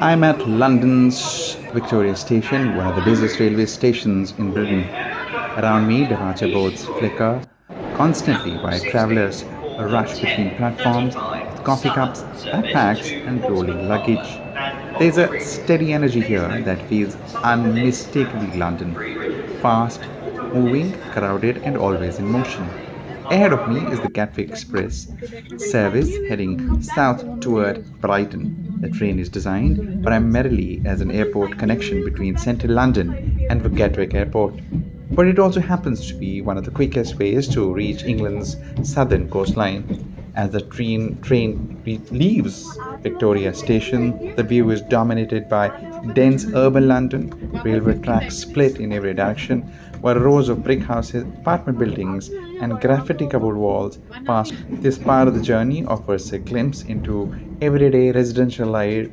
I'm at London's Victoria Station, one of the busiest railway stations in Britain. Around me, departure boards flicker constantly while travellers rush between platforms with coffee cups, backpacks, and rolling luggage. There's a steady energy here that feels unmistakably London. Fast, moving, crowded, and always in motion. Ahead of me is the Gatwick Express service heading south toward Brighton. The train is designed primarily as an airport connection between central London and the Gatwick Airport. But it also happens to be one of the quickest ways to reach England's southern coastline. As the train leaves Victoria Station, the view is dominated by dense urban London. Railway tracks split in every direction, while rows of brick houses, apartment buildings, and graffiti-covered walls pass. This part of the journey offers a glimpse into everyday residential life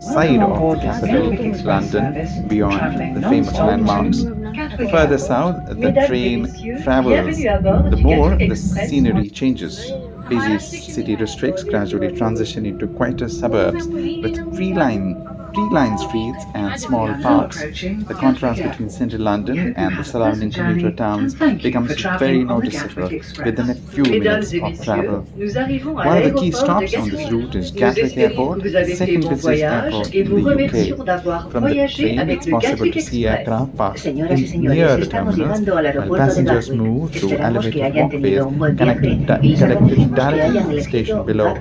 side of the capital, London, beyond the famous landmarks. Further south, the train travels, the more the scenery changes. Busy city districts gradually transition into quieter suburbs with tree-lined streets and small parks. The contrast between central London and the surrounding commuter towns becomes very noticeable within a few minutes of travel. One of the key stops on this route is Gatwick Airport, the second busiest airport in the UK. From the train, it's possible to see aircraft parked near the terminals, while passengers move through elevated walkways connected directly to the station below.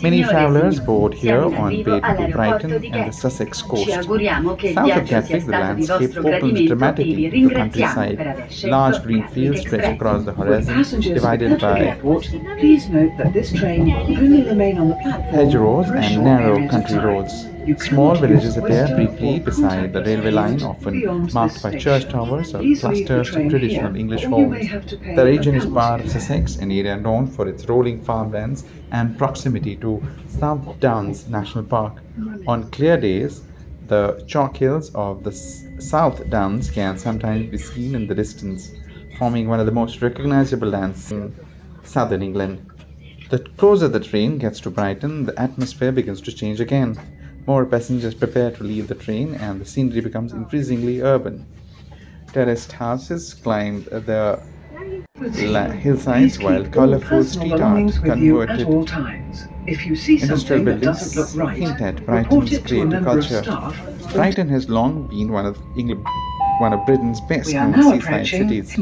Many travellers board here on way to Brighton and the Sussex coast. South of Gatwick, the landscape opens dramatically to countryside. Large green fields stretch across the horizon, divided by hedgerows and narrow country roads. Small villages appear briefly beside the railway line, often marked by church towers or clusters of traditional English homes. The region is part of Sussex, an area known for its rolling farmlands and proximity to South Downs National Park. On clear days, the chalk hills of the South Downs can sometimes be seen in the distance, forming one of the most recognizable lands in southern England. The closer the train gets to Brighton, the atmosphere begins to change again. More passengers prepare to leave the train, and the scenery becomes increasingly urban. Terraced houses climb the hillsides, while colorful street art converted industrial buildings hint at Brighton's creative culture. Brighton has long been one of Britain's best known seaside cities.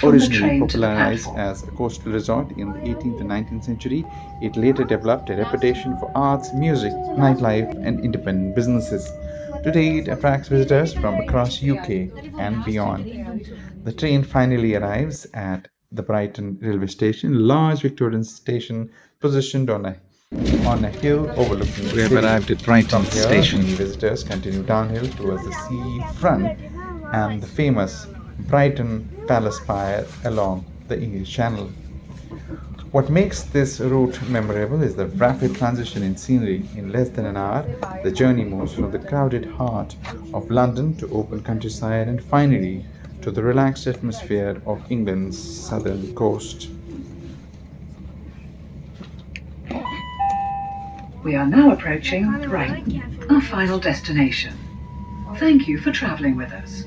Originally popularized as a coastal resort in the 18th and 19th century, it later developed a reputation for arts, music, nightlife, and independent businesses. Today, it attracts visitors from across UK and beyond. The train finally arrives at the Brighton railway station, a large Victorian station positioned on a hill overlooking the city. We have arrived at Brighton station. Visitors continue downhill towards the sea front and the famous Brighton Palace Spire along the English Channel. What makes this route memorable is the rapid transition in scenery. In less than an hour, the journey moves from the crowded heart of London to open countryside and finally to the relaxed atmosphere of England's southern coast. We are now approaching Brighton, our final destination. Thank you for travelling with us.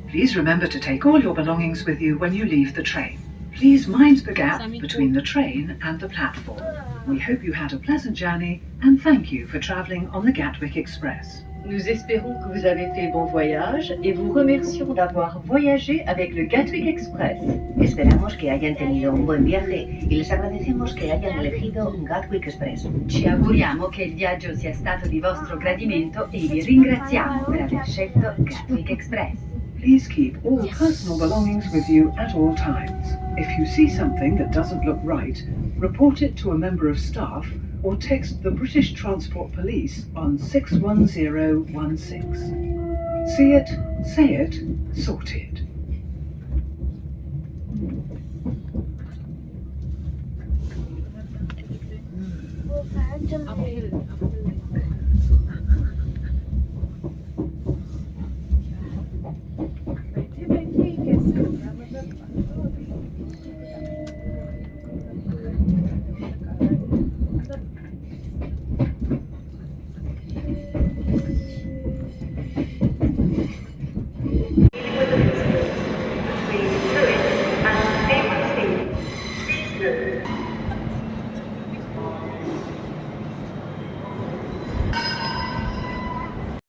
Please remember to take all your belongings with you when you leave the train. Please mind the gap between the train and the platform. We hope you had a pleasant journey and thank you for travelling on the Gatwick Express. Nous espérons que vous avez fait bon voyage y vous remercions d'avoir voyagé avec le Gatwick Express. Esperamos que hayan tenido un buen viaje y les agradecemos que hayan elegido Gatwick Express. Ci auguriamo che il viaggio sia stato di vostro gradimento e vi ringraziamo per aver scelto Gatwick Express. Please keep all personal belongings with you at all times. If you see something that doesn't look right, report it to a member of staff or text the British Transport Police on 61016. See it, say it, sorted. Uphill.